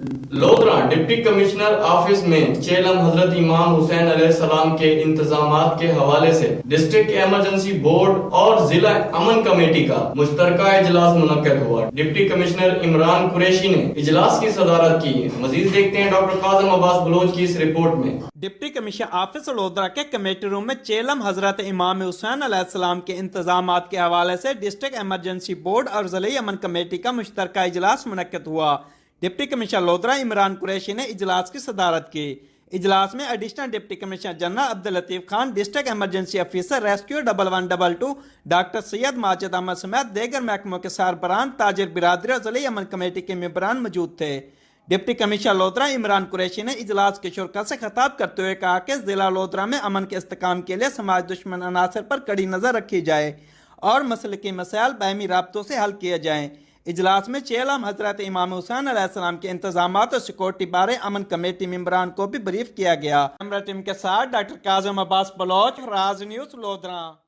Lodra deputy commissioner office میں چیلم حضرت امام حسین علیہ السلام کے انتظامات کے حوالے سے ڈسٹرکٹ ایمرجنسی بورڈ اور ضلع امن کمیٹی کا مشترکہ اجلاس منعقد ہوا۔ ڈپٹی کمشنر عمران قریشی نے اجلاس کی صدارت کی۔ مزید دیکھتے ہیں ڈاکٹر کاظم عباس بلوچ کی اس رپورٹ میں۔ ڈپٹی کمشنر آفس لودرا کے کمیٹی روم میں چیلم حضرت امام حسین علیہ السلام کے انتظامات کے حوالے سے ڈسٹرکٹ ایمرجنسی بورڈ اور ضلعی امن کمیٹی کا مشترکہ اجلاس منعقد ہوا۔ ڈپٹی کمشنر لودرا عمران قریشی نے اجلاس کی صدارت کی۔ اجلاس میں additional deputy commissioner general Abdul Latif Khan, district emergency officer rescue 1122 doctor Syed Majid Ahmed سمیت دیگر محکموں کے سربراہان، تاجر برادری اور ضلعی امن کمیٹی کے ممبران موجود تھے۔ ڈپٹی کمشنر لودرا عمران قریشی نے اجلاس کے شرکاء سے خطاب کرتے ہوئے کہا کہ ضلع لودرا میں امن کے استحکام کے لیے سماج دشمن عناصر پر کڑی نظر رکھی جائے اور مسلکی مسائل باہمی رابطوں سے حل کیے جائیں۔ اجلاس میں چیلم حضرت امام حسین علیہ السلام کے انتظامات اور سیکورٹی بارے امن کمیٹی ممبران کو بھی بریف کیا گیا۔ کیمرہ ٹیم کے ساتھ ڈاکٹر کاظم عباس بلوچ، راز نیوز، لودرا۔